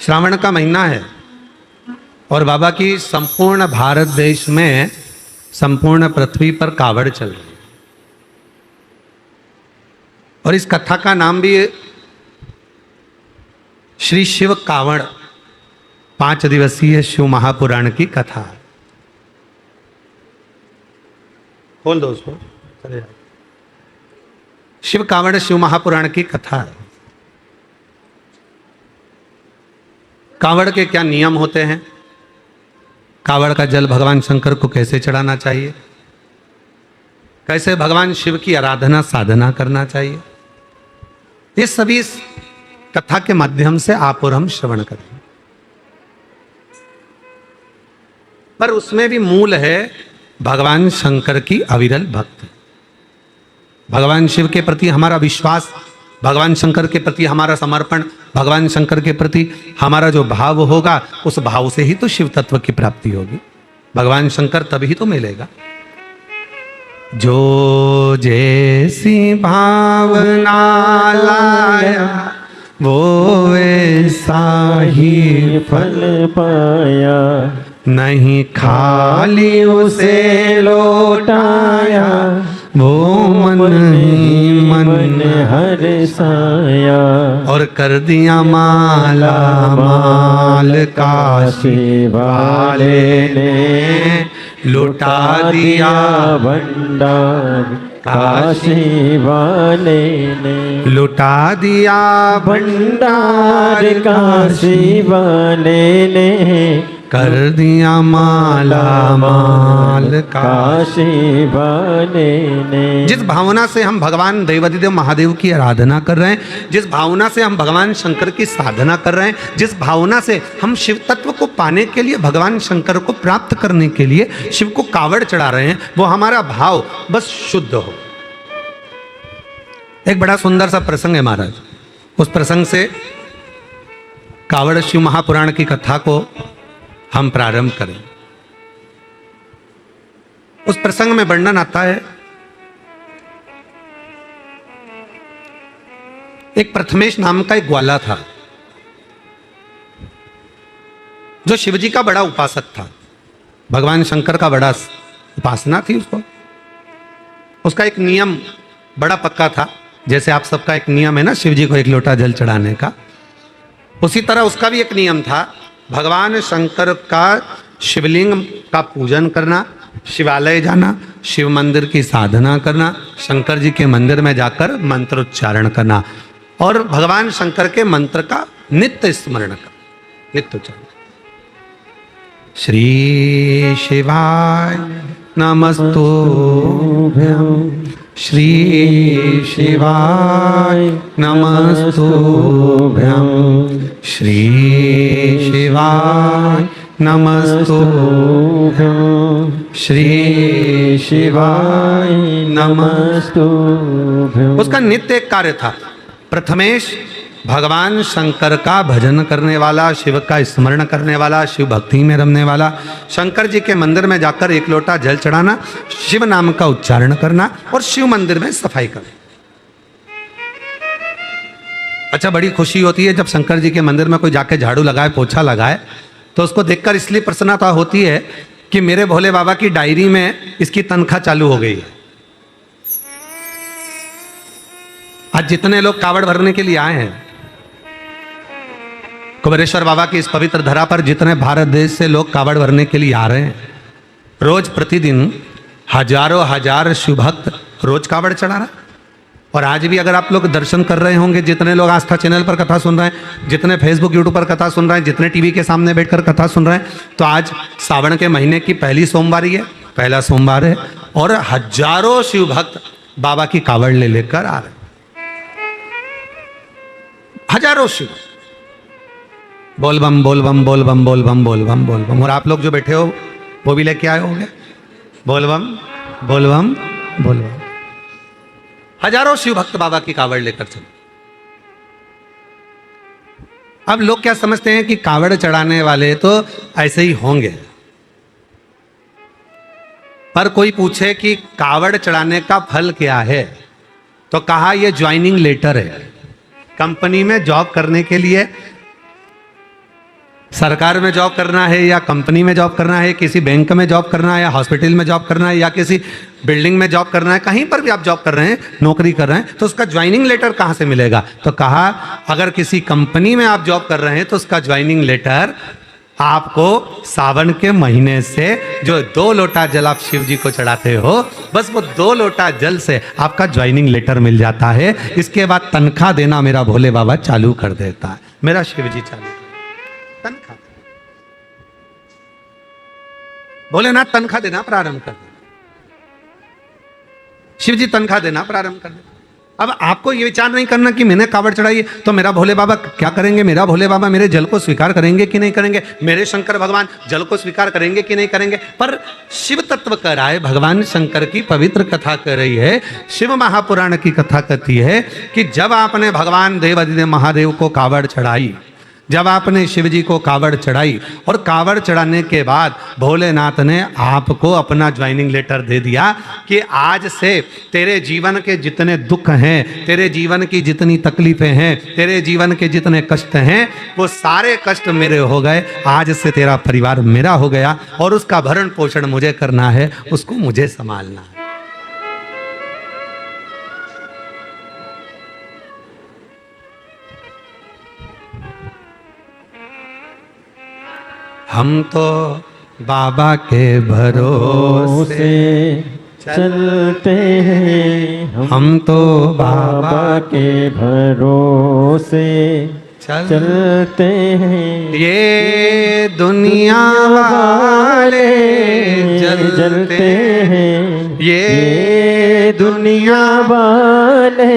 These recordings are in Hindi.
श्रावण का महीना है और बाबा की संपूर्ण भारत देश में, संपूर्ण पृथ्वी पर कावड़ चल रही है। और इस कथा का नाम भी श्री शिव कावड़ 5 दिवसीय शिव महापुराण की कथा है। खोल दो उसको, चले जाओ। शिव कावड़ शिव महापुराण की कथा है। कावड़ के क्या नियम होते हैं, कावड़ का जल भगवान शंकर को कैसे चढ़ाना चाहिए, कैसे भगवान शिव की आराधना साधना करना चाहिए, ये सभी इस कथा के माध्यम से आप और हम श्रवण करें। पर उसमें भी मूल है भगवान शंकर की अविरल भक्ति, भगवान शिव के प्रति हमारा विश्वास, भगवान शंकर के प्रति हमारा समर्पण, भगवान शंकर के प्रति हमारा जो भाव होगा, उस भाव से ही तो शिव तत्व की प्राप्ति होगी। भगवान शंकर तभी तो मिलेगा। जो जैसी भावना लाया वो वैसा ही फल पाया, नहीं खाली उसे लौटाया, वो मन ही मन हर्षाया, और कर दिया माला माल काशी वाले ने, लुटा दिया भंडार काशी वाले ने, लुटा दिया भंडार काशी वाले ने, कर दिया माला माल काशी वाले ने। जिस भावना से हम भगवान देवाधिदेव महादेव की आराधना कर रहे हैं, जिस भावना से हम भगवान शंकर की साधना कर रहे हैं, जिस भावना से हम शिव तत्व को पाने के लिए, भगवान शंकर को प्राप्त करने के लिए शिव को कावड़ चढ़ा रहे हैं, वो हमारा भाव बस शुद्ध हो। एक बड़ा सुंदर सा प्रसंग है महाराज, उस प्रसंग से कावड़ शिव महापुराण की कथा को हम प्रारंभ करें। उस प्रसंग में वर्णन आता है, एक प्रथमेश नाम का एक ग्वाला था जो शिवजी का बड़ा उपासक था, भगवान शंकर का बड़ा उपासना थी उसको। उसका एक नियम बड़ा पक्का था, जैसे आप सबका एक नियम है ना शिवजी को 1 लोटा जल चढ़ाने का, उसी तरह उसका भी एक नियम था, भगवान शंकर का शिवलिंग का पूजन करना, शिवालय जाना, शिव मंदिर की साधना करना, शंकर जी के मंदिर में जाकर मंत्रोच्चारण करना और भगवान शंकर के मंत्र का नित्य स्मरण करना, नित्य उच्चारण। श्री शिवाय नमस्तुभ्यं, श्री शिवाय नमस्तुभ्यं, श्री शिवाय नमस्तुभ्यं, श्री शिवाय नमस्तुभ्यं। उसका नित्य कार्य था, प्रथमेश भगवान शंकर का भजन करने वाला, शिव का स्मरण करने वाला, शिव भक्ति में रमने वाला, शंकर जी के मंदिर में जाकर 1 लोटा जल चढ़ाना, शिव नाम का उच्चारण करना और शिव मंदिर में सफाई करना। अच्छा, बड़ी खुशी होती है जब शंकर जी के मंदिर में कोई जाके झाड़ू लगाए, पोछा लगाए, तो उसको देखकर इसलिए प्रसन्नता होती है कि मेरे भोले बाबा की डायरी में इसकी तनख्वाह चालू हो गई है। आज जितने लोग कावड़ भरने के लिए आए हैं, कुबेरेश्वर बाबा की इस पवित्र धरा पर जितने भारत देश से लोग कावड़ भरने के लिए आ रहे हैं, रोज प्रतिदिन हजारों हजार शिव भक्त रोज कावड़ चढ़ा रहा है। और आज भी अगर आप लोग दर्शन कर रहे होंगे, जितने लोग आस्था चैनल पर कथा सुन रहे हैं, जितने फेसबुक यूट्यूब पर कथा सुन रहे हैं, जितने टीवी के सामने बैठकर कथा सुन रहे हैं, तो आज सावन के महीने की पहली सोमवारी है, पहला सोमवार है और हजारों शिव भक्त बाबा की कावड़ ले लेकर आ रहे हैं, हजारों शिव। बोल बम बोल बम बोल बम बोल बम बोल बम बोल बम। और आप लोग जो बैठे हो वो भी लेके आए होंगे, बोल बम बोल बम बोल बम। हजारों शिव भक्त बाबा की कावड़ लेकर चले। अब लोग क्या समझते हैं कि कावड़ चढ़ाने वाले तो ऐसे ही होंगे, पर कोई पूछे कि कावड़ चढ़ाने का फल क्या है, तो कहा यह ज्वाइनिंग लेटर है, कंपनी में जॉब करने के लिए सरकार में जॉब करना है या कंपनी में जॉब करना है, किसी बैंक में जॉब करना है या हॉस्पिटल में जॉब करना है या किसी बिल्डिंग में जॉब करना है, कहीं पर भी आप जॉब कर रहे हैं, नौकरी कर रहे हैं, तो उसका ज्वाइनिंग लेटर कहाँ से मिलेगा? तो कहा अगर किसी कंपनी में आप जॉब कर रहे हैं तो उसका ज्वाइनिंग लेटर आपको सावन के महीने से जो 2 लोटा जल आप शिव जी को चढ़ाते हो, बस वो 2 लोटा जल से आपका ज्वाइनिंग लेटर मिल जाता है। इसके बाद तनख्वाह देना मेरा भोले बाबा चालू कर देता है, मेरा शिव जी चालू तनख्वाह, भोलेनाथ तनख्वाह देना प्रारंभ कर दे, शिव जी तनख्वाह देना प्रारंभ कर दे। अब आपको ये विचार नहीं करना कि मैंने कावड़ चढ़ाई तो मेरा भोले बाबा क्या करेंगे, मेरा भोले बाबा मेरे जल को स्वीकार करेंगे कि नहीं करेंगे, मेरे शंकर भगवान जल को स्वीकार करेंगे कि नहीं करेंगे। पर शिव तत्व कह रहा है, भगवान शंकर की पवित्र कथा कर रही है, शिव महापुराण की कथा कहती है कि जब आपने भगवान देवाधिदेव महादेव को कावड़ चढ़ाई, जब आपने शिव जी को कावड़ चढ़ाई और कावड़ चढ़ाने के बाद भोलेनाथ ने आपको अपना ज्वाइनिंग लेटर दे दिया कि आज से तेरे जीवन के जितने दुख हैं, तेरे जीवन की जितनी तकलीफें हैं, तेरे जीवन के जितने कष्ट हैं, वो सारे कष्ट मेरे हो गए। आज से तेरा परिवार मेरा हो गया और उसका भरण पोषण मुझे करना है, उसको मुझे संभालना है। हम तो बाबा के भरोसे चलते हैं, हम तो बाबा के भरोसे चलते हैं। ये दुनिया वाले जलते हैं, ये दुनिया वाले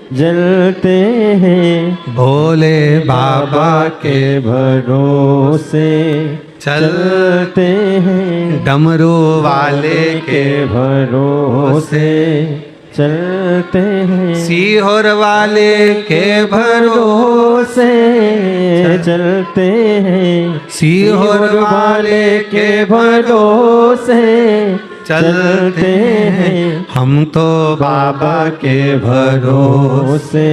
जलते हैं, भोले बाबा के भरोसे चलते हैं। डमरू वाले के भरोसे चलते हैं, सीहोर वाले के भरोसे चलते हैं, सीहोर वाले के भरोसे चलते हैं। हम तो बाबा के भरोसे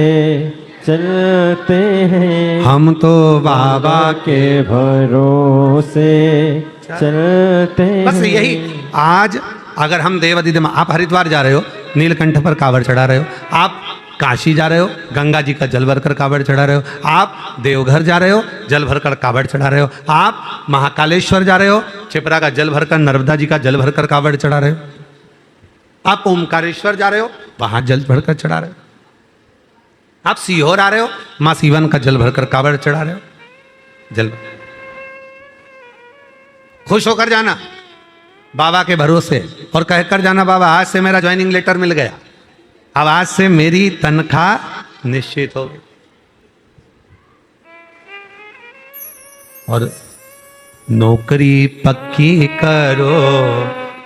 चलते हैं, हम तो बाबा के भरोसे चलते हैं। बस यही आज अगर हम देवाधिदेव, आप हरिद्वार जा रहे हो, नीलकंठ पर कावड़ चढ़ा रहे हो, आप काशी जा रहे हो, गंगा जी का जल भरकर कावड़ चढ़ा रहे हो, आप देवघर जा रहे हो, जल भरकर कावड़ चढ़ा रहे हो, आप महाकालेश्वर जा रहे हो, छिपरा का जल भरकर, नर्मदा जी का जल भरकर कावड़ चढ़ा रहे हो, आप ओमकारेश्वर जा रहे हो, वहां जल भरकर चढ़ा रहे हो, आप सीहोर आ रहे हो, मां सीवन का जल भरकर कावड़ चढ़ा रहे हो, जल खुश होकर जाना बाबा के भरोसे और कहकर जाना बाबा आज से मेरा ज्वाइनिंग लेटर मिल गया, अब आज से मेरी तनख्वाह निश्चित हो गई। और नौकरी पक्की करो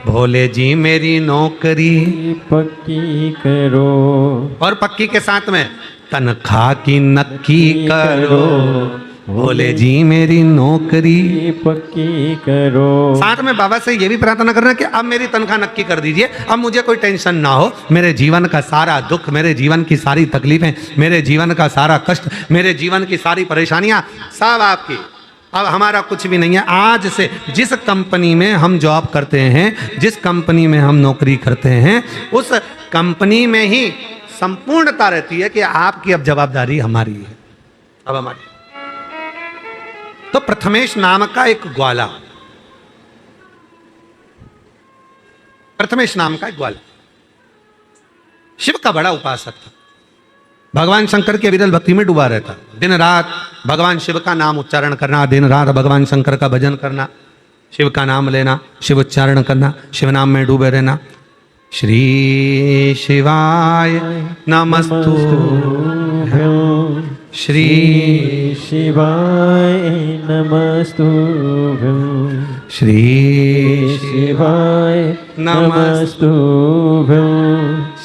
भोले जी, मेरी नौकरी पक्की करो, और पक्की के साथ में तनख्वाह की नक्की करो भोले जी, मेरी नौकरी पक्की करो। साथ में बाबा से ये भी प्रार्थना करना कि अब मेरी तनख्वाह नक्की कर दीजिए, अब मुझे कोई टेंशन ना हो, मेरे जीवन का सारा दुख, मेरे जीवन की सारी तकलीफें, मेरे जीवन का सारा कष्ट, मेरे जीवन की सारी परेशानियां सब आपकी, अब हमारा कुछ भी नहीं है। आज से जिस कंपनी में हम जॉब करते हैं, जिस कंपनी में हम नौकरी करते हैं, उस कंपनी में ही संपूर्णता रहती है कि आपकी अब जवाबदारी हमारी है, अब हमारी। तो प्रथमेश नाम का एक ग्वाला, प्रथमेश नाम का एक ग्वाला शिव का बड़ा उपासक था, भगवान शंकर के विरल भक्ति में डूबा रहता, दिन रात भगवान शिव का नाम उच्चारण करना, दिन रात भगवान शंकर का भजन करना, शिव का नाम लेना, शिव उच्चारण करना, शिव नाम में डूबे रहना। श्री शिवाय नमस्तुभ्यं, श्री शिवाय नमस्तुभ्यं, श्री शिवाय नमस्तुभ्यं,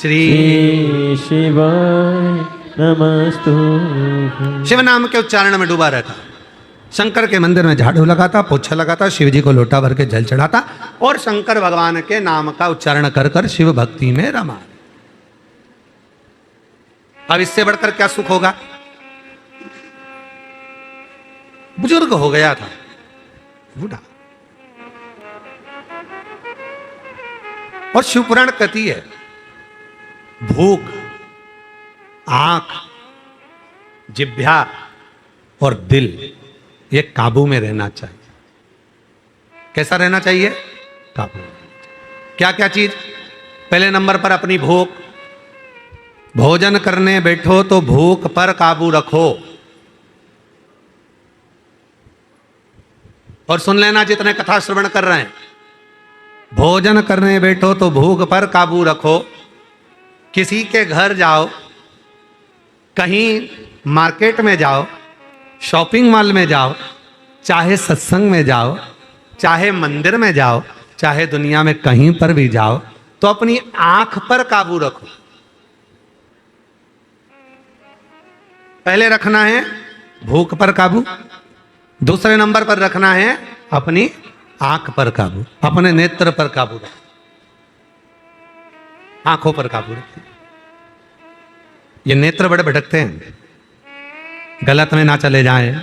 श्री शिवाय नमस्तुभ्यं। शिव नाम के उच्चारण में डूबा रहता, शंकर के मंदिर में झाड़ू लगाता, पोछा लगाता, शिव जी को लोटा भर के जल चढ़ाता और शंकर भगवान के नाम का उच्चारण कर कर शिव भक्ति में रमा। अब इससे बढ़कर क्या सुख होगा? बुजुर्ग हो गया था, बूढ़ा। और शिवपुराण कहती है भूख, आंख, जिह्वा और दिल ये काबू में रहना चाहिए। कैसा रहना चाहिए? काबू में। क्या क्या चीज? पहले नंबर पर अपनी भूख। भोजन करने बैठो तो भूख पर काबू रखो। और सुन लेना जितने कथा श्रवण कर रहे हैं, भोजन करने बैठो तो भूख पर काबू रखो। किसी के घर जाओ, कहीं मार्केट में जाओ, शॉपिंग मॉल में जाओ, चाहे सत्संग में जाओ, चाहे मंदिर में जाओ, चाहे दुनिया में कहीं पर भी जाओ, तो अपनी आंख पर काबू रखो। पहले रखना है भूख पर काबू, दूसरे नंबर पर रखना है अपनी आंख पर काबू, अपने नेत्र पर काबू रखो, आंखों पर काबू रखो। ये नेत्र बड़े भटकते हैं, गलत में ना चले जाएं,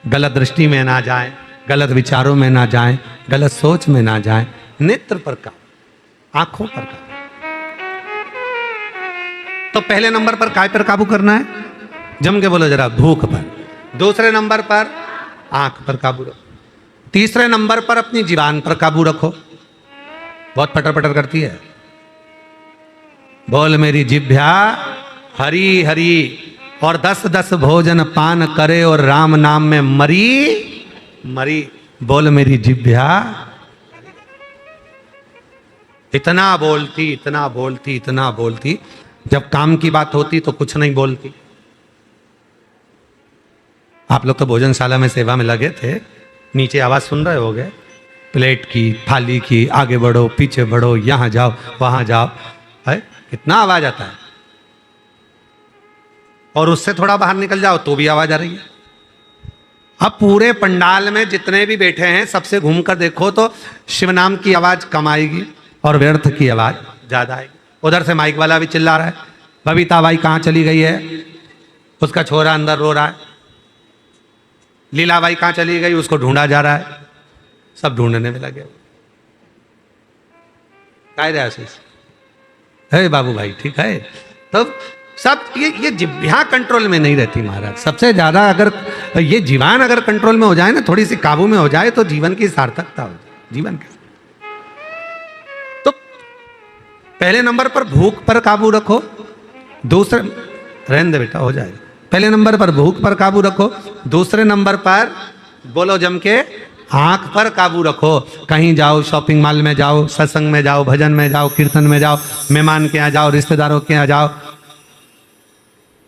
गलत दृष्टि में ना जाएं, गलत विचारों में ना जाएं, गलत सोच में ना जाएं। नेत्र पर काबू, आंखों पर काबू। तो पहले नंबर पर काय पर काबू करना है? जम के बोलो जरा, भूख पर। दूसरे नंबर पर आंख पर काबू रखो। तीसरे नंबर पर अपनी जीवान पर काबू रखो। बहुत पटर पटर करती है। बोल मेरी जिभ्या हरी हरी, और 10-10 भोजन पान करे और राम नाम में मरी मरी। बोल मेरी जिभ्या। इतना बोलती, इतना बोलती, इतना बोलती, जब काम की बात होती तो कुछ नहीं बोलती। आप लोग तो भोजनशाला में सेवा में लगे थे, नीचे आवाज सुन रहे होगे, प्लेट की, थाली की, आगे बढ़ो, पीछे बढ़ो, यहां जाओ, वहां जाओ, है कितना आवाज आता है। और उससे थोड़ा बाहर निकल जाओ तो भी आवाज आ रही है। अब पूरे पंडाल में जितने भी बैठे हैं सबसे घूमकर देखो तो शिव नाम की आवाज कम आएगी और व्यर्थ की आवाज ज्यादा आएगी। उधर से माइक वाला भी चिल्ला रहा है, बबीता बाई कहाँ चली गई है, उसका छोरा अंदर रो रहा है। लीलाबाई कहाँ चली गई, उसको ढूंढा जा रहा है। सब ढूंढने में लगे। काय रे आशीष, है बाबू भाई, ठीक है। तब सब ये जिह्वा कंट्रोल में नहीं रहती महाराज। सबसे ज्यादा अगर ये जीवान अगर कंट्रोल में हो जाए ना, थोड़ी सी काबू में हो जाए, तो जीवन की सार्थकता हो जाए। जीवन का तो पहले नंबर पर भूख पर काबू रखो। दूसरे, रहने दे बेटा, हो जाएगा। पहले नंबर पर भूख पर काबू रखो, दूसरे नंबर पर बोलो जम के आंख पर काबू रखो। कहीं जाओ, शॉपिंग मॉल में जाओ, सत्संग में जाओ, भजन में जाओ, कीर्तन में जाओ, मेहमान के यहाँ जाओ, रिश्तेदारों के यहाँ जाओ,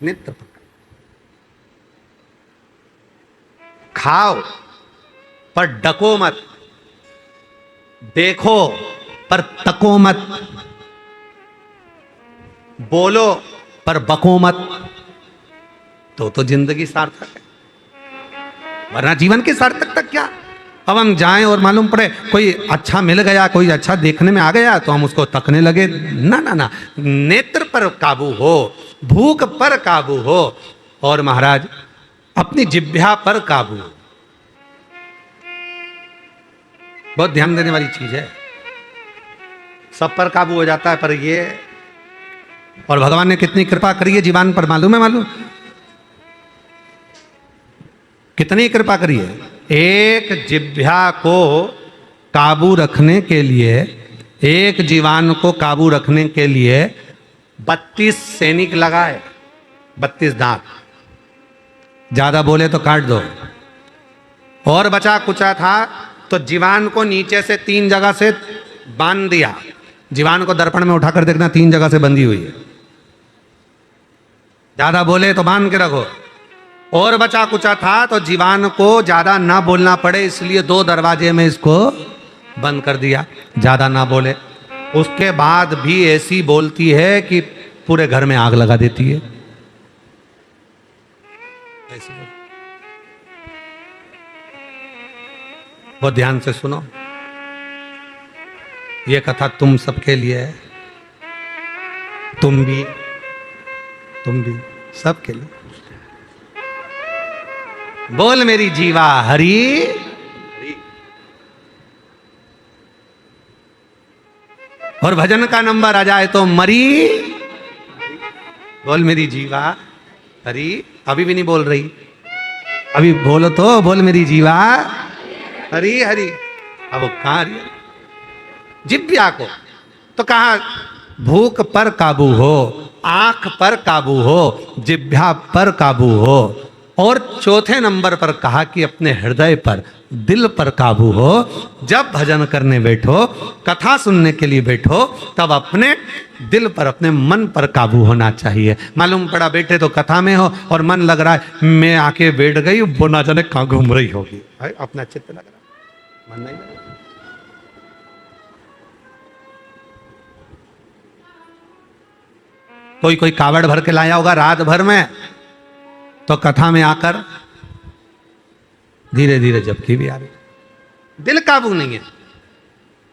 नेत्र पर। खाओ पर डको मत, देखो पर तको मत, बोलो पर बको मत, तो जिंदगी सार्थक है। वरना जीवन की सार्थकता क्या? अब हम जाएं और मालूम पड़े कोई अच्छा मिल गया, कोई अच्छा देखने में आ गया, तो हम उसको तकने लगे। ना ना ना, नेत्र पर काबू हो, भूख पर काबू हो, और महाराज अपनी जिह्वा पर काबू हो। बहुत ध्यान देने वाली चीज है। सब पर काबू हो जाता है, पर ये, और भगवान ने कितनी कृपा करी है जीवान पर, मालूम है? मालूम कितनी कृपा करी है। एक जिह्वा को काबू रखने के लिए, एक जीवान को काबू रखने के लिए 32 सैनिक लगाए, 32 दांत। ज्यादा बोले तो काट दो। और बचा कुचा था तो जीवान को नीचे से 3 जगह से बांध दिया। जीवान को दर्पण में उठाकर देखना, 3 जगह से बंधी हुई है। ज्यादा बोले तो बांध के रखो। और बचा कुचा था तो जीवान को ज्यादा ना बोलना पड़े, इसलिए 2 दरवाजे में इसको बंद कर दिया, ज्यादा ना बोले। उसके बाद भी ऐसी बोलती है कि पूरे घर में आग लगा देती है। ऐसी बहुत ध्यान से सुनो, ये कथा तुम सबके लिए है। तुम भी, सबके लिए। बोल मेरी जीवा हरि। और भजन का नंबर आ जाए तो मरी। बोल मेरी जीवा हरि। अभी भी नहीं बोल रही, अभी बोलो तो, बोल मेरी जीवा हरि हरि। अब वो कहाँ हरि? जिभ्या को तो कहा भूख पर काबू हो, आंख पर काबू हो, जिभ्या पर काबू हो। और चौथे नंबर पर कहा कि अपने हृदय पर, दिल पर काबू हो। जब भजन करने बैठो, कथा सुनने के लिए बैठो, तब अपने दिल पर, अपने मन पर काबू होना चाहिए। मालूम पड़ा बैठे तो कथा में हो और मन लग रहा है मैं आके बैठ गई, वो ना जाने कहाँ घूम रही होगी। अपना चित्त लग रहा, मन नहीं लग रहा। कोई कावड़ भर के लाया होगा रात भर में, तो कथा में आकर धीरे धीरे झपकी भी आ रही। दिल काबू नहीं है,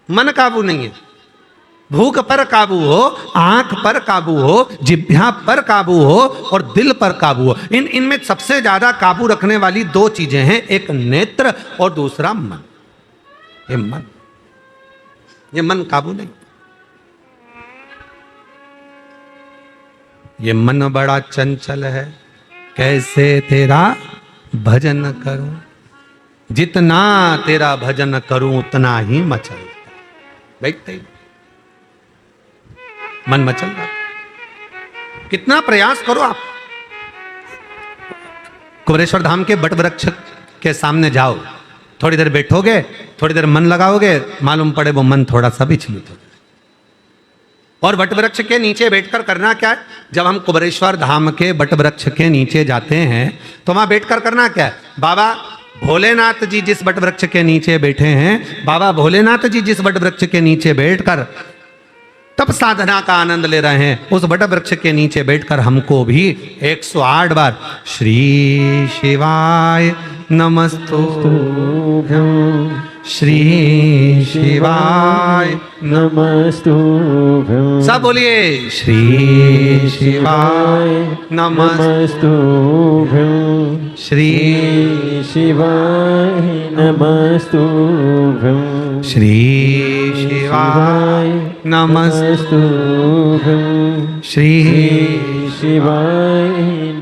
मन काबू नहीं है। भूख पर काबू हो, आंख पर काबू हो, जिह्वा पर काबू हो और दिल पर काबू हो। इनमें सबसे ज्यादा काबू रखने वाली दो चीजें हैं, एक नेत्र और दूसरा मन। ये मन काबू नहीं। ये मन बड़ा चंचल है, कैसे तेरा भजन करूं। जितना तेरा भजन करूं उतना ही मचलता। बैठते ही मन मचल रहा। कितना प्रयास करो आप, कुबेरेश्वर धाम के बट वृक्ष के सामने जाओ, थोड़ी देर बैठोगे, थोड़ी देर मन लगाओगे, मालूम पड़े वो मन थोड़ा सा विचलित हो। और बट वृक्ष के नीचे बैठकर करना क्या है? जब हम कुबेरेश्वर धाम के बट वृक्ष के नीचे जाते हैं तो वहां बैठकर करना क्या है? बाबा भोलेनाथ जी जिस बट वृक्ष के नीचे बैठे हैं, बाबा भोलेनाथ जी जिस बट वृक्ष के नीचे बैठकर तब साधना का आनंद ले रहे हैं, उस बट वृक्ष के नीचे बैठकर हमको भी 108 बार श्री शिवाय नमस्तुभ्यं, श्री शिवाय नमस्तुभ्यं। सब बोलिए श्री शिवाय नमस्तुभ्यं, श्री शिवाय नमस्तुभ्यं, श्री शिवाय नमस्तुभ्यं, श्री शिवाय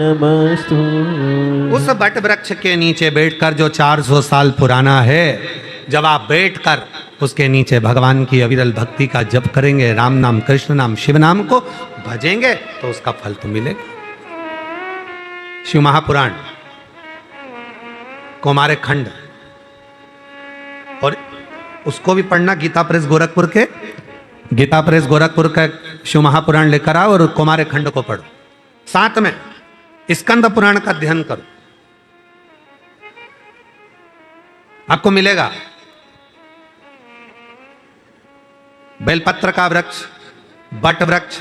नमस्तुभ्यं। उस बट वृक्ष के नीचे बैठकर जो 400 साल पुराना है, जब आप बैठकर उसके नीचे भगवान की अविरल भक्ति का जप करेंगे, राम नाम, कृष्ण नाम, शिव नाम को भजेंगे तो उसका फल तो मिलेगा। शिव महापुराण, कुमार खंड, और उसको भी पढ़ना। गीता प्रेस गोरखपुर के, गीता प्रेस गोरखपुर का शिव महापुराण लेकर आओ और कुमार खंड को पढ़ो। साथ में स्कंद पुराण का अध्ययन करो, आपको मिलेगा बेलपत्र का वृक्ष, बट वृक्ष,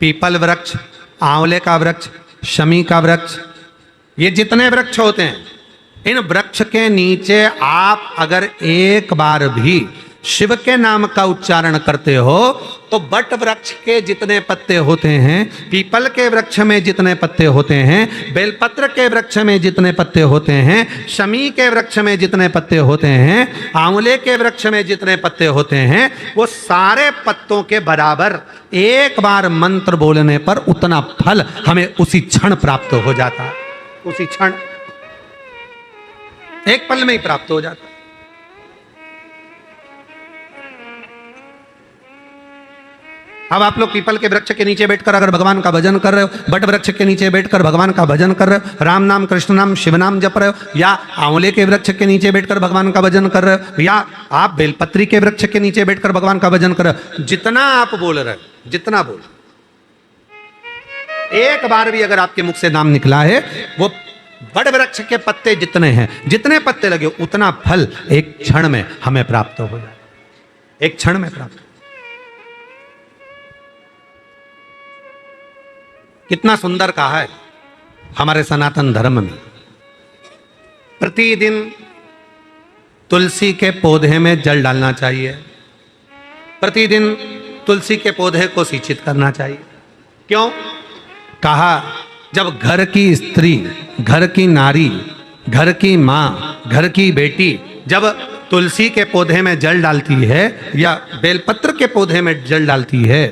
पीपल वृक्ष, आंवले का वृक्ष, शमी का वृक्ष, ये जितने वृक्ष होते हैं, इन वृक्ष के नीचे आप अगर एक बार भी शिव के नाम का उच्चारण करते हो तो बट वृक्ष के जितने पत्ते होते हैं, पीपल के वृक्ष में जितने पत्ते होते हैं, बेलपत्र के वृक्ष में जितने पत्ते होते हैं, शमी के वृक्ष में जितने पत्ते होते हैं, आंवले के वृक्ष में जितने पत्ते होते हैं, वो सारे पत्तों के बराबर एक बार मंत्र बोलने पर उतना फल हमें उसी क्षण प्राप्त हो जाता है। उसी क्षण, एक पल में ही प्राप्त हो जाता है। अब आप लोग पीपल के वृक्ष के नीचे बैठकर अगर भगवान का भजन कर रहे हो, बट वृक्ष के नीचे बैठकर भगवान का भजन कर रहे हो, राम नाम, कृष्ण नाम, शिव नाम जप रहे हो, या आंवले के वृक्ष के नीचे बैठकर भगवान का भजन कर रहे हो, या आप बेलपत्री के वृक्ष के नीचे बैठकर भगवान का भजन कर रहे हो, जितना आप बोल रहे हो, जितना बोल, एक बार भी अगर आपके मुख से नाम निकला है, वो बड़ वृक्ष के पत्ते जितने हैं, जितने पत्ते लगे उतना फल एक क्षण में हमें प्राप्त हो जाए। एक क्षण में प्राप्त। कितना सुंदर कहा है हमारे सनातन धर्म में, प्रतिदिन तुलसी के पौधे में जल डालना चाहिए, प्रतिदिन तुलसी के पौधे को सिंचित करना चाहिए। क्यों? कहा जब घर की स्त्री, घर की नारी घर की माँ, घर की बेटी जब तुलसी के पौधे में जल डालती है या बेलपत्र के पौधे में जल डालती है,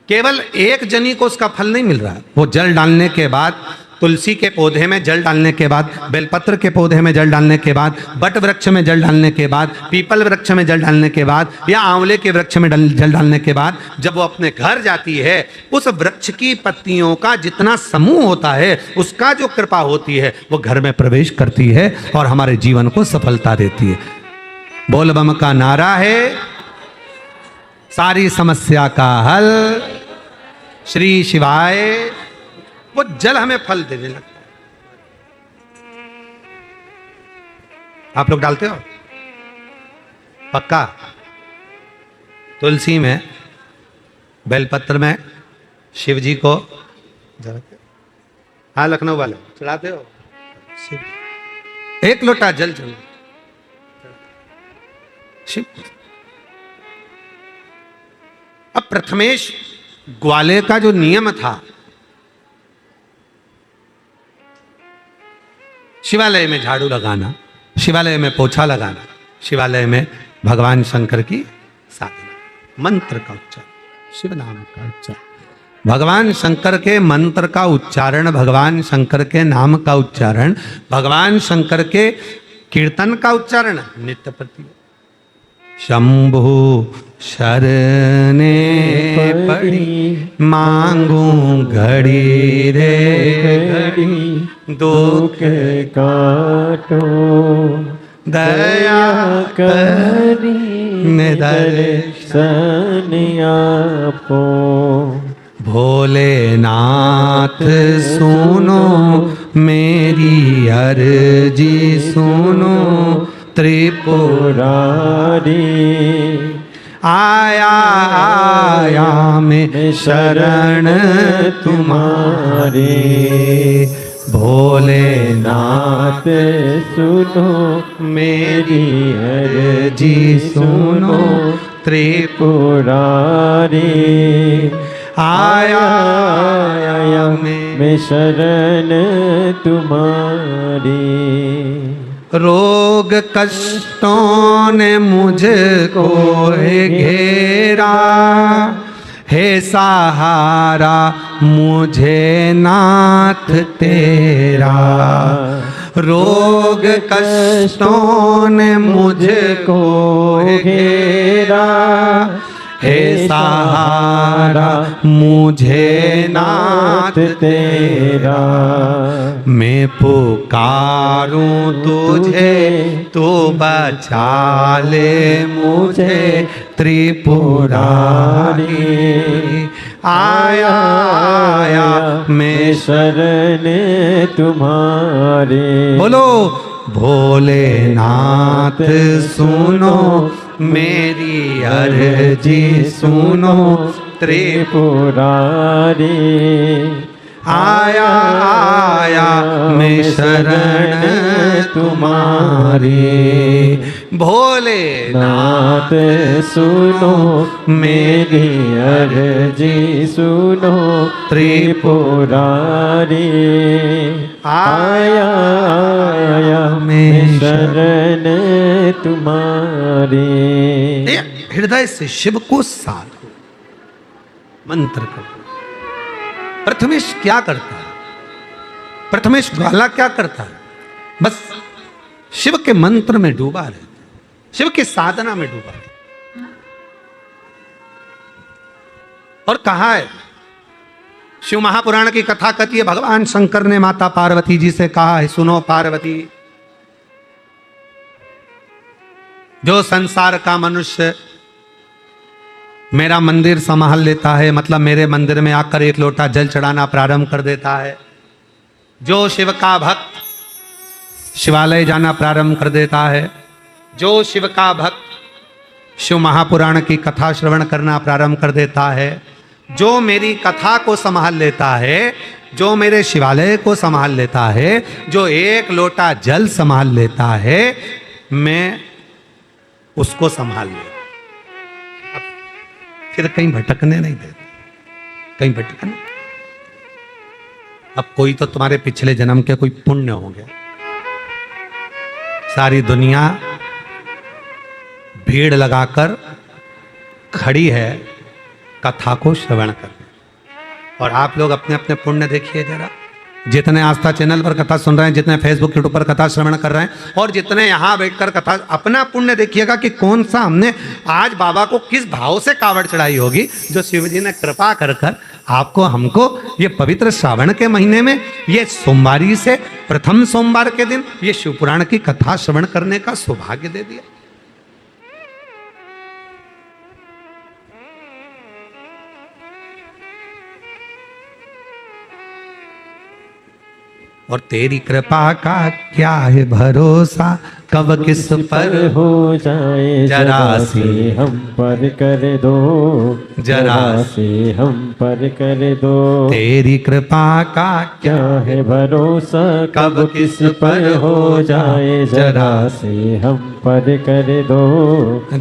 केवल एक जनी को उसका फल नहीं मिल रहा। वो जल डालने के बाद, तुलसी के पौधे में जल डालने के बाद, बेलपत्र के पौधे में जल डालने के बाद, बट वृक्ष में जल डालने के बाद, पीपल वृक्ष में जल डालने के बाद या आंवले के वृक्ष में जल डालने के बाद जब वो अपने घर जाती है, उस वृक्ष की पत्तियों का जितना समूह होता है उसका जो कृपा होती है वो घर में प्रवेश करती है और हमारे जीवन को सफलता देती है। बोल बम का नारा है, सारी समस्या का हल श्री शिवाय। वो जल हमें फल देने लगता है। आप लोग डालते हो पक्का? तुलसी में, बेलपत्र में शिव जी को, हाँ लखनऊ वाले चढ़ाते हो? एक लोटा जल चढ़ शिव। अब प्रथमेश ग्वाले का जो नियम था, शिवालय में झाड़ू लगाना, शिवालय में पोछा लगाना, शिवालय में भगवान शंकर की साधना, मंत्र का उच्चारण, शिव नाम का उच्चारण, भगवान शंकर के मंत्र का उच्चारण, भगवान शंकर के नाम का उच्चारण, भगवान शंकर के कीर्तन का उच्चारण नित्य प्रति। शंभु शरणे पड़ी मांगू घड़ी रे घड़ी, दुख काटो दया करी दर्शन आपो। भोलेनाथ सुनो मेरी अर्जी सुनो, त्रिपुरारी आया आया मैं शरण तुम्हारे। भोलेनाथ सुनो मेरी अर्जी सुनो, त्रिपुरारी आया आया मैं शरण तुम्हारी। रोग कष्टों ने मुझको घेरा, हे सहारा मुझे नाथ तेरा। रोग कष्टों ने मुझको घेरा, हे सहारा मुझे नाथ तेरा। मैं पुकारूं तुझे तू बचा ले मुझे, त्रिपुरारी आया आया मैं शरण तुम्हारे। बोलो भोलेनाथ सुनो मेरी अर्जी सुनो, त्रिपुरारी आया आया मैं शरण तुम्हारी। भोलेनाथ सुनो मेरी अर्जी सुनो, त्रिपुरारी आया आया मैं शरण तुम्हारी। हृदय से शिव को साधो, मंत्र करो। प्रथमेश क्या करता है? प्रथमेश ग्वाला क्या करता है? बस शिव के मंत्र में डूबा रहता है, शिव की साधना में डूबा रहता है। और कहा है, शिव महापुराण की कथा कहती है, भगवान शंकर ने माता पार्वती जी से कहा है, सुनो पार्वती, जो संसार का मनुष्य मेरा मंदिर संभाल लेता है, मतलब मेरे मंदिर में आकर एक लोटा जल चढ़ाना प्रारंभ कर देता है, जो शिव का भक्त शिवालय जाना प्रारंभ कर देता है, जो शिव का भक्त शिव महापुराण की कथा श्रवण करना प्रारंभ कर देता है, जो मेरी कथा को संभाल लेता है, जो मेरे शिवालय को संभाल लेता है, जो एक लोटा जल संभाल लेता है, मैं उसको संभाल लेता। फिर कहीं भटकने नहीं देता, कहीं भटकने। अब कोई तो तुम्हारे पिछले जन्म के कोई पुण्य होंगे। सारी दुनिया भीड़ लगाकर खड़ी है कथा को श्रवण करने, और आप लोग अपने अपने पुण्य देखिए जरा। जितने आस्था चैनल पर कथा सुन रहे हैं, जितने फेसबुक यूट्यूब पर कथा श्रवण कर रहे हैं, और जितने यहाँ बैठकर कथा, अपना पुण्य देखिएगा कि कौन सा हमने आज बाबा को किस भाव से कावड़ चढ़ाई होगी, जो शिव जी ने कृपा कर कर आपको हमको ये पवित्र श्रावण के महीने में, ये सोमवारी से प्रथम सोमवार के दिन ये शिव पुराण की कथा श्रवण करने का सौभाग्य दे दिया। और तेरी कृपा का क्या है भरोसा, कब किस पर हो जाए जरा से हम पर कर दो, जरा से हम पर कर दो। तेरी कृपा का क्या है भरोसा, कब किस पर हो जाए जरा से हम पर कर दो,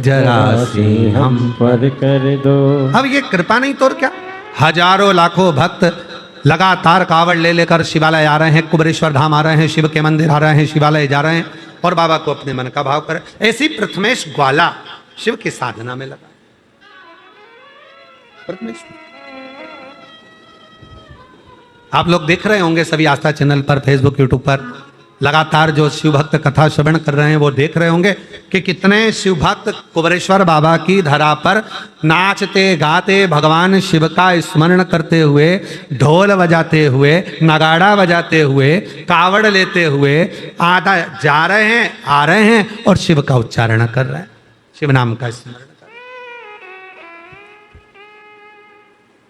जरा से हम पर कर दो। अब ये कृपा नहीं तो और क्या। हजारों लाखों भक्त लगातार कावड़ ले लेकर शिवालय आ रहे हैं, कुबेरेश्वर धाम आ रहे हैं, शिव के मंदिर आ रहे हैं, शिवालय जा रहे हैं और बाबा को अपने मन का भाव कर। ऐसी प्रथमेश ग्वाला शिव की साधना में लगा। प्रथमेश आप लोग देख रहे होंगे सभी आस्था चैनल पर, फेसबुक यूट्यूब पर लगातार जो शिव भक्त कथा श्रवण कर रहे हैं वो देख रहे होंगे कि कितने शिव भक्त कुबेरेश्वर बाबा की धरा पर नाचते गाते भगवान शिव का स्मरण करते हुए, ढोल बजाते हुए, नगाड़ा बजाते हुए, कावड़ लेते हुए आधा जा रहे हैं, आ रहे हैं और शिव का उच्चारण कर रहे हैं, शिव नाम का स्मरण कर रहे हैं।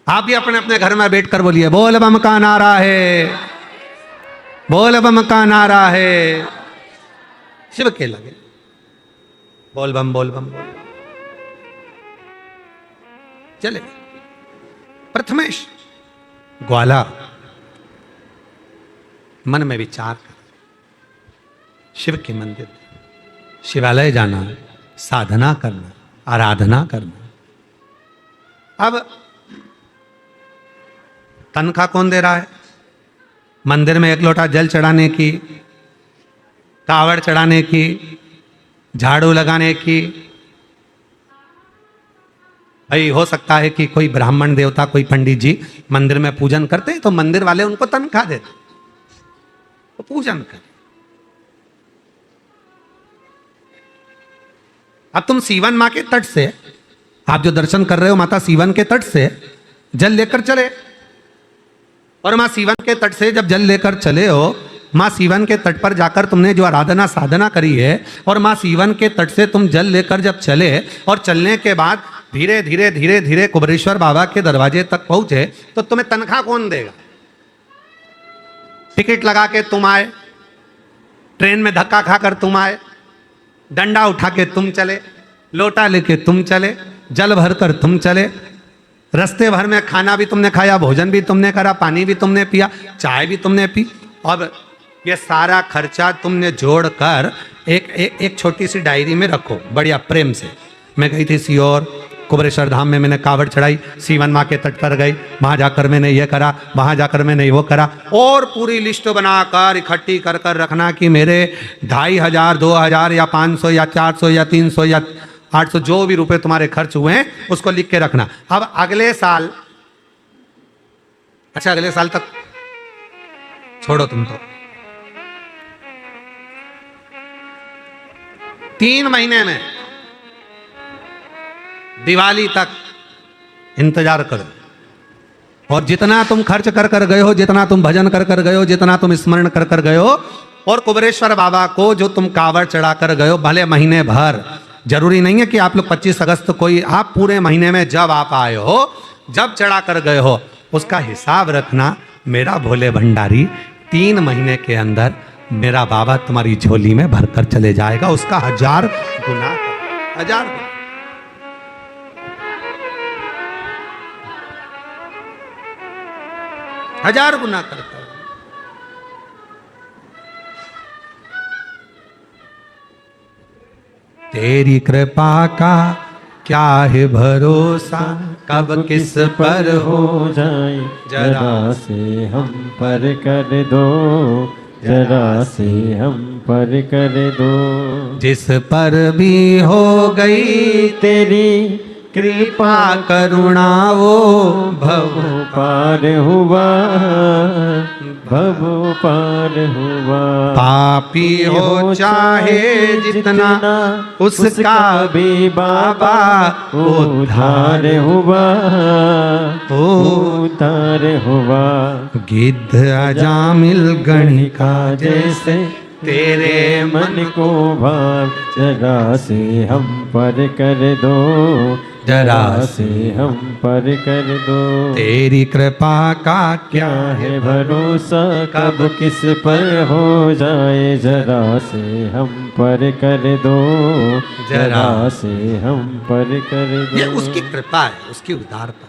आप भी अपने अपने घर में बैठकर बोलिए, बोल बम का नारा है, बोल बम का नारा है। शिव के लगे बोल बम बोल बम बोल बम। चले प्रथमेश ग्वाला मन में विचार कर, शिव के मंदिर, शिवालय जाना, साधना करना, आराधना करना। अब तनख्वाह कौन दे रहा है? मंदिर में एक लोटा जल चढ़ाने की, कावड़ चढ़ाने की, झाड़ू लगाने की। भाई हो सकता है कि कोई ब्राह्मण देवता, कोई पंडित जी मंदिर में पूजन करते हैं तो मंदिर वाले उनको तनख्वाह देते, तो पूजन कर। अब तुम सीवन मां के तट से, आप जो दर्शन कर रहे हो माता सीवन के तट से जल लेकर चले, और मां सीवन के तट से जब जल लेकर चले हो, मां सीवन के तट पर जाकर तुमने जो आराधना साधना करी है, और मां सीवन के तट से तुम जल लेकर जब चले और चलने के बाद धीरे धीरे धीरे धीरे कुबेरेश्वर बाबा के दरवाजे तक पहुंचे, तो तुम्हें तनख्वाह कौन देगा? टिकट लगा के तुम आए, ट्रेन में धक्का खाकर तुम आए, डंडा उठा के तुम चले, लोटा लेके तुम चले, जल भरकर तुम चले, रास्ते भर में खाना भी तुमने खाया, भोजन भी तुमने करा, पानी भी तुमने पिया, चाय भी तुमने पी, और ये सारा खर्चा तुमने जोड़कर एक छोटी सी डायरी में रखो बढ़िया प्रेम से। मैं गई थी सीहोर, कुबेरेश्वर धाम में मैंने कावड़ चढ़ाई, सीवन माँ के तट पर गई, वहाँ जाकर मैंने ये करा, वहाँ जाकर मैंने वो करा, और पूरी लिस्ट बनाकर इकट्ठी कर कर रखना कि मेरे 2500, 2000 या 500 या 400 या 300 या 800 जो भी रुपए तुम्हारे खर्च हुए हैं उसको लिख के रखना। अब अगले साल, अच्छा अगले साल तक छोड़ो तुम तो, 3 महीने में दिवाली तक इंतजार करो, और जितना तुम खर्च कर कर गए हो, जितना तुम भजन कर कर गए हो, जितना तुम स्मरण कर कर गए हो, और कुबेरेश्वर बाबा को जो तुम कावड़ चढ़ा कर गए हो, भले महीने भर, जरूरी नहीं है कि आप लोग 25 अगस्त कोई, आप पूरे महीने में जब आप आए हो, जब चढ़ा कर गए हो, उसका हिसाब रखना। मेरा भोले भंडारी 3 महीने के अंदर मेरा बाबा तुम्हारी झोली में भरकर चले जाएगा, उसका 1000 गुना, 1000 गुना। हजार गुना करता है। तेरी कृपा का क्या है भरोसा कब किस पर हो जाए, जरा जरा से हम पर कर दो, जरा से हम पर कर दो। जिस पर भी हो गई तेरी कृपा करुणा वो भव पार हुआ, भव पार हुआ। पापी हो चाहे जितना उसका भी बाबा उद्धार हुआ, उद्धार हुआ। गिद्ध अजामिल गणिका जैसे तेरे मन मन को भाव, जरा से हम पर कर दो, जरा से हम पर कर दो। तेरी कृपा का क्या है भरोसा कब किस पर हो जाए, जरा से हम पर कर दो, जरा से हम पर कर ये दो। उसकी कृपा है, उसकी उदारता।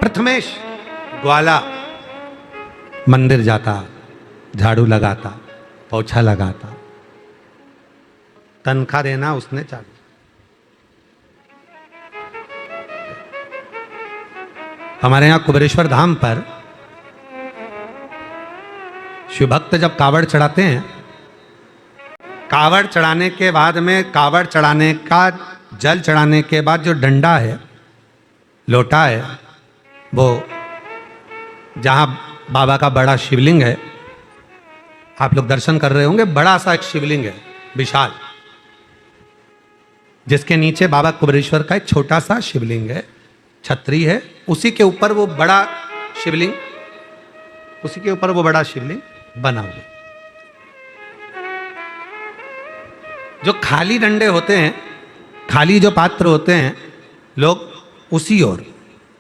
प्रथमेश ग्वाला मंदिर जाता, झाड़ू लगाता, पोछा लगाता, तनख्वाह देना उसने चालू। हमारे यहां कुबेरेश्वर धाम पर शिव भक्त जब कावड़ चढ़ाते हैं, कावड़ चढ़ाने के बाद में कावड़ चढ़ाने का जल चढ़ाने के बाद जो डंडा है, लोटा है, वो जहां बाबा का बड़ा शिवलिंग है, आप लोग दर्शन कर रहे होंगे, बड़ा सा एक शिवलिंग है विशाल, जिसके नीचे बाबा कुबेरेश्वर का एक छोटा सा शिवलिंग है, छतरी है, उसी के ऊपर वो बड़ा शिवलिंग, उसी के ऊपर वो बड़ा शिवलिंग बना हुआ। जो खाली डंडे होते हैं, खाली जो पात्र होते हैं, लोग उसी ओर,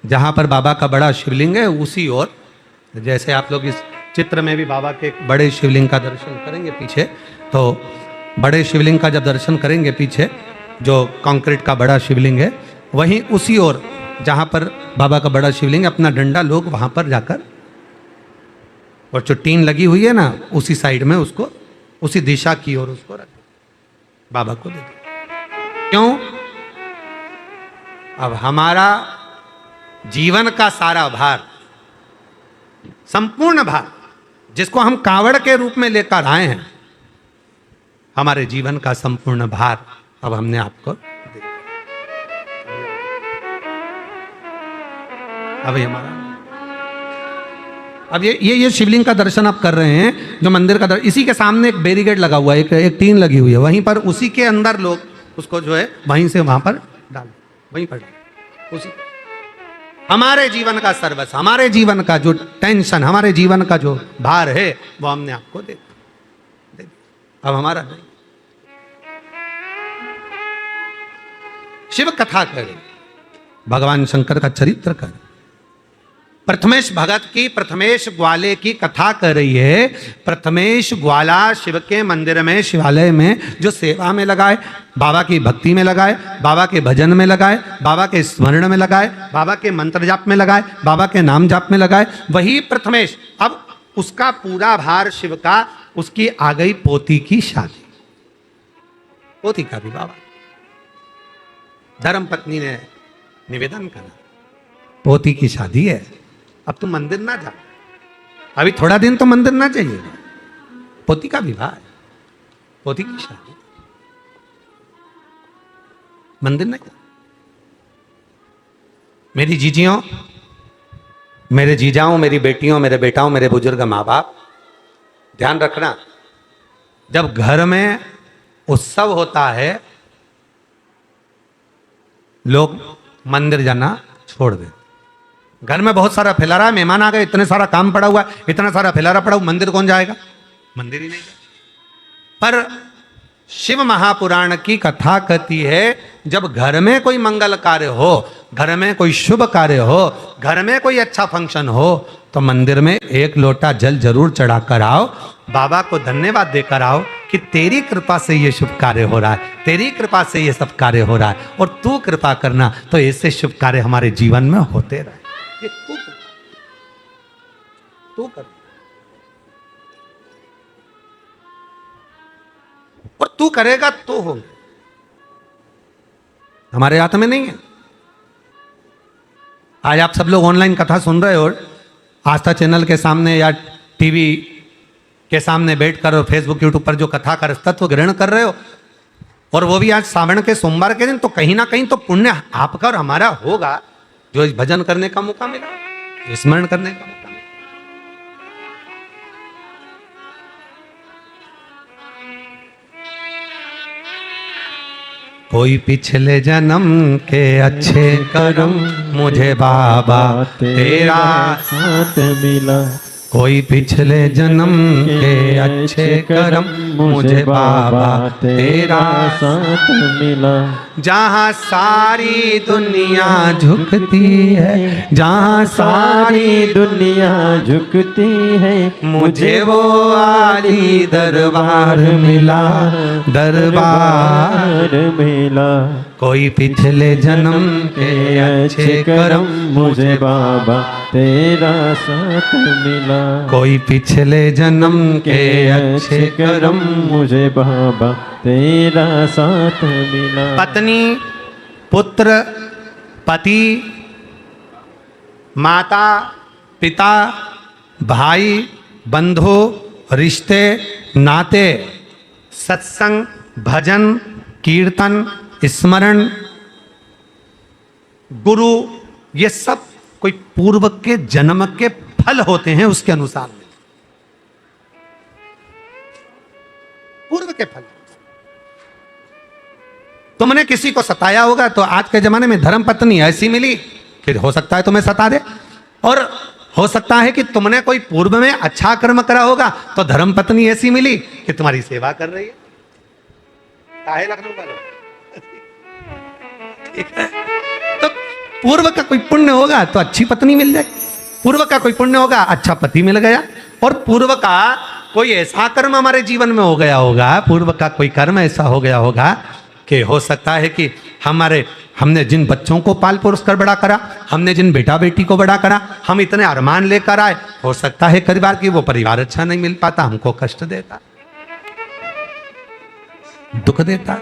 जहां पर बाबा का बड़ा शिवलिंग है उसी ओर, जैसे आप लोग इस चित्र में भी बाबा के बड़े शिवलिंग का दर्शन करेंगे पीछे, तो बड़े शिवलिंग का जब दर्शन करेंगे पीछे, जो कंक्रीट का बड़ा शिवलिंग है, वहीं उसी ओर जहां पर बाबा का बड़ा शिवलिंग है, अपना डंडा लोग वहां पर जाकर, और जो टीन लगी हुई है ना, उसी साइड में उसको, उसी दिशा की ओर उसको रख बाबा को दे दो। क्यों? अब हमारा जीवन का सारा भार, संपूर्ण भार, जिसको हम कावड़ के रूप में लेकर आए हैं, हमारे जीवन का संपूर्ण भार अब हमने आपको दे दिया। अब ये हमारा, अब ये शिवलिंग का दर्शन आप कर रहे हैं, जो मंदिर का दर्शन, इसी के सामने एक बैरिकेड लगा हुआ है, एक टीन लगी हुई है, वहीं पर उसी के अंदर लोग उसको जो है वहीं से वहां पर डालो, वहीं पर डालो। उसी हमारे जीवन का सर्वस्व, हमारे जीवन का जो टेंशन, हमारे जीवन का जो भार है, वो हमने आपको दे दिया। अब हमारा नहीं। शिव कथा करें, भगवान शंकर का चरित्र करें। प्रथमेश भगत की, प्रथमेश ग्वाले की कथा कर रही है। प्रथमेश ग्वाला शिव के मंदिर में, शिवालय में जो सेवा में लगाए, बाबा की भक्ति में लगाए, बाबा के भजन में लगाए, बाबा के स्मरण में लगाए, बाबा के मंत्र जाप में लगाए, बाबा के नाम जाप में लगाए, वही प्रथमेश। अब उसका पूरा भार शिव का, उसकी आ गई पोती की शादी, पोती का भी बाबा। धर्म पत्नी ने निवेदन करा, पोती की शादी है, अब तुम मंदिर ना जा, अभी थोड़ा दिन तो मंदिर ना चाहिए, पोती का विवाह है, पोती की शादी, मंदिर नहीं जा। मेरी जीजियों, मेरे जीजाओं, मेरी बेटियों, मेरे बेटाओं, मेरे बुजुर्ग माँ बाप, ध्यान रखना, जब घर में उत्सव होता है, लोग मंदिर जाना छोड़ देते। घर में बहुत सारा फैला रहा है, मेहमान आ गए, इतने सारा काम पड़ा हुआ है, इतना सारा फैलारा पड़ा हुआ, मंदिर कौन जाएगा? मंदिर ही नहीं जाएगा। पर शिव महापुराण की कथा कहती है, जब घर में कोई मंगल कार्य हो, घर में कोई शुभ कार्य हो, घर में कोई अच्छा फंक्शन हो, तो मंदिर में एक लोटा जल जरूर चढ़ा कर आओ, बाबा को धन्यवाद देकर आओ कि तेरी कृपा से ये शुभ कार्य हो रहा है, तेरी कृपा से ये सब कार्य हो रहा है, और तू कृपा करना तो ऐसे शुभ कार्य हमारे जीवन में होते रहे। ये तू कर। तू करेगा तो होंगे, हमारे हाथ में नहीं है। आज आप सब लोग ऑनलाइन कथा सुन रहे हो, आस्था चैनल के सामने या टीवी के सामने बैठकर और फेसबुक यूट्यूब पर जो कथा का तत्व ग्रहण कर रहे हो, और वो भी आज सावण के सोमवार के दिन, तो कहीं ना कहीं तो पुण्य आपका और हमारा होगा, जो इस भजन करने का मौका मिला, जो स्मरण करने का मौका मिला। कोई पिछले जन्म के अच्छे कर्म मुझे बाबा तेरा साथ मिला, कोई पिछले जन्म के अच्छे कर्म मुझे बाबा तेरा साथ मिला। जहाँ सारी दुनिया झुकती है, जहाँ सारी दुनिया झुकती है, मुझे वो आली दरबार मिला, दरबार मिला। कोई पिछले जन्म के अच्छे कर्म मुझे बाबा तेरा साथ मिला, कोई पिछले जन्म के अच्छे कर्म मुझे बाबा तेरा साथ मिला। पत्नी, पुत्र, पति, माता, पिता, भाई, बंधु, रिश्ते, नाते, सत्संग, भजन, कीर्तन, स्मरण, गुरु, ये सब कोई पूर्व के जन्म के फल होते हैं, उसके अनुसार पूर्व के फल। तुमने किसी को सताया होगा तो आज के जमाने में धर्म पत्नी ऐसी मिली, फिर हो सकता है तुम्हें सता दे, और हो सकता है कि तुमने कोई पूर्व में अच्छा कर्म करा होगा तो धर्म पत्नी ऐसी मिली कि तुम्हारी सेवा कर रही है। काहे लखनऊ वालों, ठीक है? तो पूर्व का कोई पुण्य होगा तो अच्छी पत्नी मिल जाए, पूर्व का कोई पुण्य होगा अच्छा पति मिल गया, और पूर्व का कोई ऐसा कर्म हमारे जीवन में हो गया होगा, पूर्व का कोई कर्म ऐसा हो गया होगा कि हो सकता है कि हमने जिन बच्चों को पाल पोस कर बड़ा करा, हमने जिन बेटा बेटी को बड़ा करा, हम इतने अरमान लेकर आए, हो सकता है कई बार कि वो परिवार अच्छा नहीं मिल पाता, हमको कष्ट देता, दुख देता।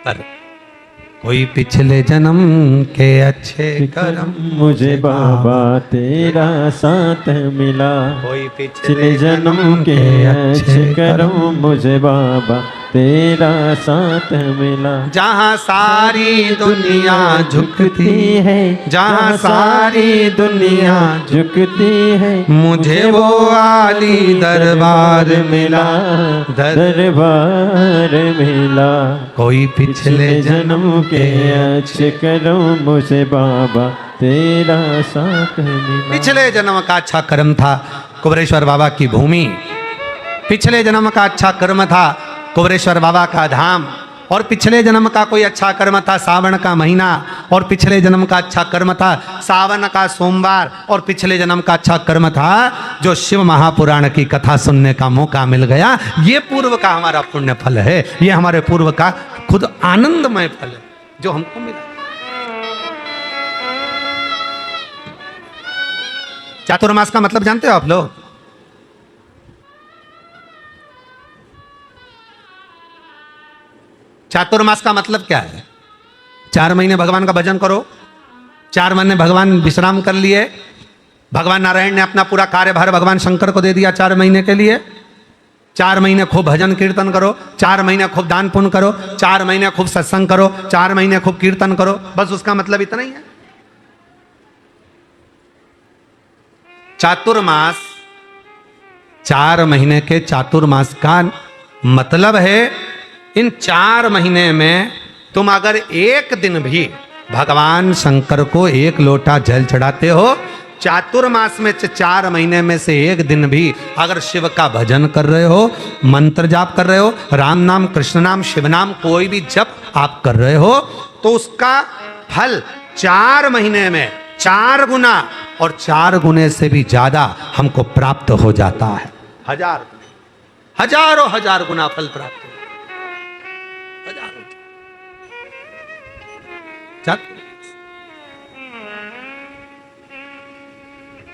पर कोई पिछले जन्म के अच्छे कर्म मुझे बाबा तेरा साथ मिला, कोई पिछले जन्म के अच्छे कर्म मुझे बाबा तेरा साथ मिला। जहाँ सारी दुनिया झुकती है, जहाँ सारी दुनिया झुकती है, मुझे वो आली दरबार मिला, दरबार मिला। कोई पिछले जन्म के अच्छे कर्म मुझे बाबा तेरा साथ मिला। पिछले जन्म का अच्छा कर्म था कुबरेश्वर बाबा की भूमि, पिछले जन्म का अच्छा कर्म था कुबरेश्वर बाबा का धाम, और पिछले जन्म का कोई अच्छा कर्म था सावन का महीना, और पिछले जन्म का अच्छा कर्म था सावन का सोमवार, और पिछले जन्म का अच्छा कर्म था जो शिव महापुराण की कथा सुनने का मौका मिल गया। ये पूर्व का हमारा पुण्य फल है, ये हमारे पूर्व का खुद आनंदमय फल है जो हमको मिला। चातुर्मास का मतलब जानते हो आप लोग? चातुर्मास का मतलब क्या है? 4 महीने भगवान का भजन करो, 4 महीने भगवान विश्राम कर लिए, भगवान नारायण ने अपना पूरा कार्यभार भगवान शंकर को दे दिया 4 महीने के लिए, 4 महीने खूब भजन कीर्तन करो, 4 महीने खूब दान पुण्य करो, 4 महीने खूब सत्संग करो, 4 महीने खूब कीर्तन करो, बस उसका मतलब इतना ही है। चातुर्मास, 4 महीने के चातुर्मास का मतलब है इन 4 महीने में तुम अगर एक दिन भी भगवान शंकर को 1 लोटा जल चढ़ाते हो, चातुर्मास में 4 महीने में से एक दिन भी अगर शिव का भजन कर रहे हो, मंत्र जाप कर रहे हो, राम नाम, कृष्ण नाम, शिव नाम, कोई भी जप आप कर रहे हो, तो उसका फल 4 महीने में 4 गुना और 4 गुने से भी ज्यादा हमको प्राप्त हो जाता है। हजारों हजार गुना फल प्राप्त हो, हजारों।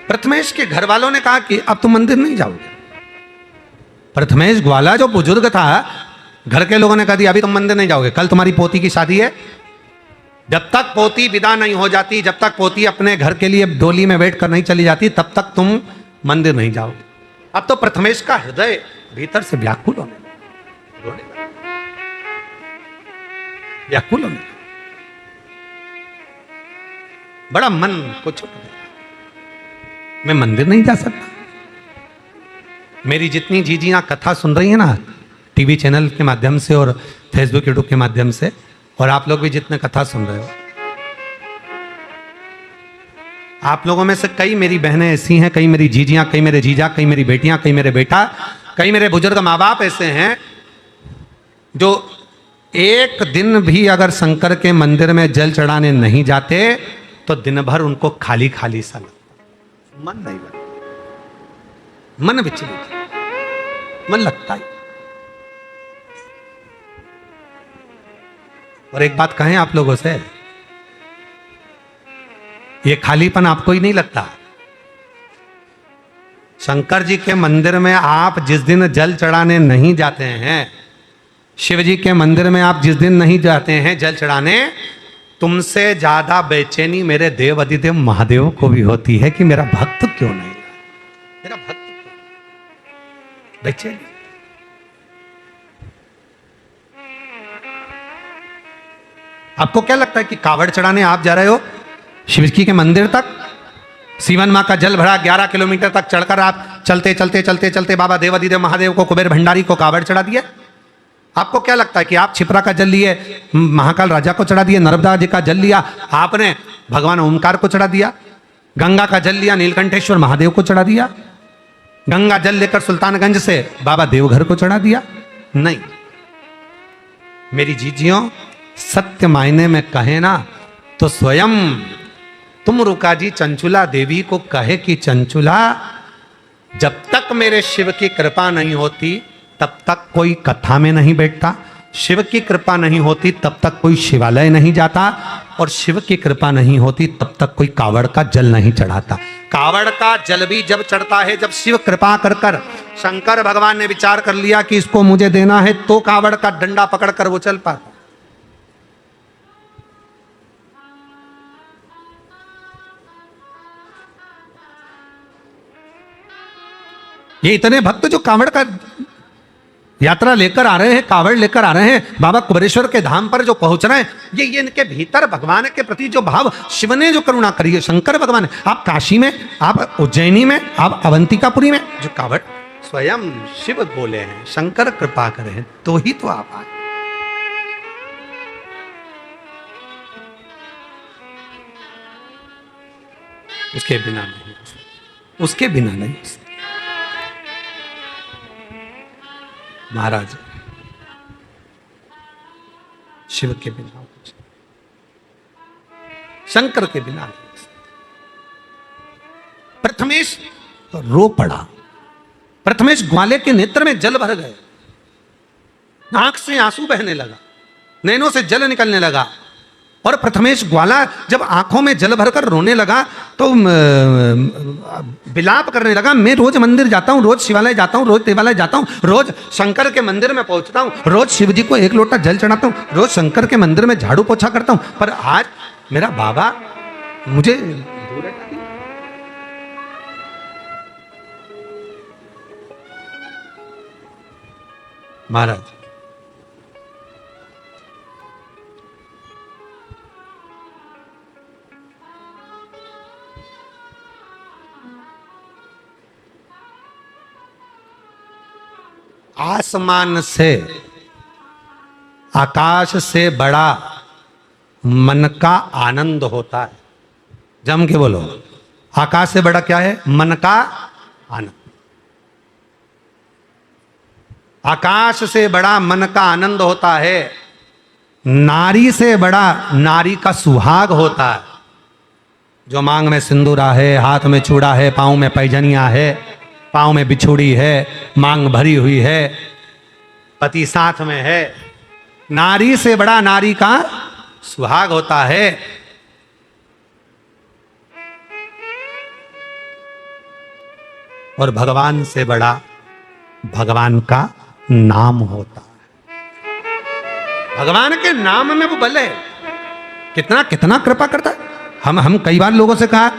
प्रथमेश के घर वालों ने कहा कि अब तुम मंदिर नहीं जाओगे, प्रथमेश ग्वाला जो बुजुर्ग था, घर के लोगों ने कहा दिया अभी तुम मंदिर नहीं जाओगे, कल तुम्हारी पोती की शादी है, जब तक पोती विदा नहीं हो जाती, जब तक पोती अपने घर के लिए डोली में बैठ कर नहीं चली जाती, तब तक तुम मंदिर नहीं जाओगे। अब तो प्रथमेश का हृदय भीतर से व्याकुल होने लगा, व्याकुल होने लगा, बड़ा मन को छूट गया, मैं मंदिर नहीं जा सकता। मेरी जितनी जीजियां कथा सुन रही है ना, टीवी चैनल के माध्यम से और फेसबुक यूट्यूब के माध्यम से, और आप लोग भी जितने कथा सुन रहे हो, आप लोगों में से कई मेरी बहनें ऐसी हैं, कई मेरी जीजियां, कई मेरे जीजा, कई मेरी बेटियां, कई मेरे बेटा, कई मेरे बुजुर्ग माँ बाप ऐसे हैं जो एक दिन भी अगर शंकर के मंदिर में जल चढ़ाने नहीं जाते तो दिन भर उनको खाली खाली सा लगता, मन नहीं लगता, मन विचलित, मन लगता है। और एक बात कहें आप लोगों से, ये खालीपन आपको ही नहीं लगता। शंकर जी के मंदिर में आप जिस दिन जल चढ़ाने नहीं जाते हैं, शिव जी के मंदिर में आप जिस दिन नहीं जाते हैं जल चढ़ाने, तुमसे ज्यादा बेचैनी मेरे देव अधिदेव महादेव को भी होती है कि मेरा भक्त क्यों नहीं, मेरा भक्त क्यों बेचैनी। आपको क्या लगता है कि कावड़ चढ़ाने आप जा रहे हो शिव जी के मंदिर तक, सीवन माँ का जल भरा 11 किलोमीटर तक चढ़कर आप चलते चलते चलते चलते बाबा देव अधिदेव महादेव को, कुबेर भंडारी को कावड़ चढ़ा दिया? आपको क्या लगता है कि आप छिपरा का जल लिए, महाकाल राजा को चढ़ा दिया, नर्मदा जी का जल लिया आपने, भगवान ओमकार को चढ़ा दिया, गंगा का जल लिया नीलकंठेश्वर महादेव को चढ़ा दिया, गंगा जल लेकर सुल्तानगंज से बाबा देवघर को चढ़ा दिया? नहीं। मेरी जीजियों, सत्य मायने में कहे ना तो स्वयं तुम रुका जी चंचुला देवी को कहे कि चंचुला, जब तक मेरे शिव की कृपा नहीं होती तब तक कोई कथा में नहीं बैठता, शिव की कृपा नहीं होती तब तक कोई शिवालय नहीं जाता, और शिव की कृपा नहीं होती तब तक कोई कावड़ का जल नहीं चढ़ाता। कावड़ का जल भी जब चढ़ता है जब शिव कृपा कर कर शंकर भगवान ने विचार कर लिया कि इसको मुझे देना है, तो कावड़ का डंडा पकड़कर वो चल पाता। ये इतने भक्त जो कावड़ का यात्रा लेकर आ रहे हैं, कावड़ लेकर आ रहे हैं, बाबा कुबेरेश्वर के धाम पर जो पहुंच रहे हैं, ये इनके भीतर भगवान के प्रति जो भाव, शिव ने जो करुणा करी है, शंकर भगवान, आप काशी में, आप उज्जैनी में, आप अवंतिकापुरी में, जो कावड़ स्वयं शिव बोले हैं शंकर कृपा करें तो ही तो आप आए। उसके बिना नहीं, उसके बिना नहीं। महाराज शिव के बिना कुछ, शंकर के बिना नहीं। प्रथमेश रो पड़ा, प्रथमेश ग्वाले के नेत्र में जल भर गए, आंख से आंसू बहने लगा, नैनों से जल निकलने लगा, और प्रथमेश ग्वाला जब आंखों में जल भरकर रोने लगा तो विलाप करने लगा, मैं रोज मंदिर जाता हूँ, रोज शिवालय जाता हूँ, रोज देवालय जाता हूँ, रोज शंकर के मंदिर में पहुंचता हूँ, रोज शिव जी को 1 लोटा जल चढ़ाता हूँ, रोज शंकर के मंदिर में झाड़ू पोछा करता हूँ, पर आज मेरा बाबा मुझे दूर हटा दिया। महाराज आसमान से, आकाश से बड़ा मन का आनंद होता है। जम के बोलो, आकाश से बड़ा क्या है? मन का आनंद। आकाश से बड़ा मन का आनंद होता है, नारी से बड़ा नारी का सुहाग होता है। जो मांग में सिंदूरा है, हाथ में चूड़ा है, पांव में पैजनिया है, पांव में बिछुड़ी है, मांग भरी हुई है, पति साथ में है, नारी से बड़ा नारी का सुहाग होता है। और भगवान से बड़ा भगवान का नाम होता है। भगवान के नाम में वो बल है। कितना कितना कृपा करता है। हम कई बार लोगों से कहा,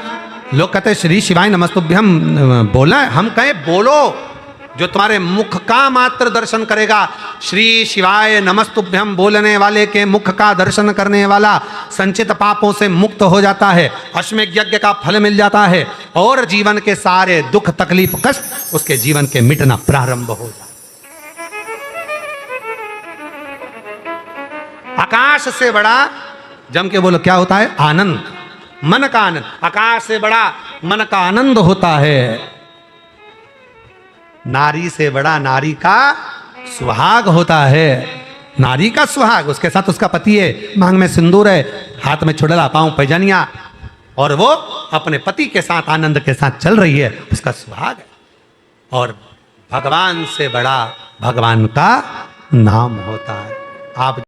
लोग कहते हैं श्री शिवाय नमस्तुभ्यम बोलना है, हम कहे बोलो, जो तुम्हारे मुख का मात्र दर्शन करेगा। श्री शिवाय नमस्तुभ्यम बोलने वाले के मुख का दर्शन करने वाला संचित पापों से मुक्त हो जाता है, अश्वमेध यज्ञ का फल मिल जाता है, और जीवन के सारे दुख तकलीफ कष्ट उसके जीवन के मिटना प्रारंभ हो जाता है। आकाश से बड़ा, जम के बोलो क्या होता है? आनंद, मन का आनंद। आकाश से बड़ा मन का आनंद होता है। नारी से बड़ा नारी का सुहाग होता है। नारी का सुहाग, उसके साथ उसका पति है, मांग में सिंदूर है, हाथ में छुड़ला, पांव पैजनिया, और वो अपने पति के साथ आनंद के साथ चल रही है, उसका सुहाग है। और भगवान से बड़ा भगवान का नाम होता है। आप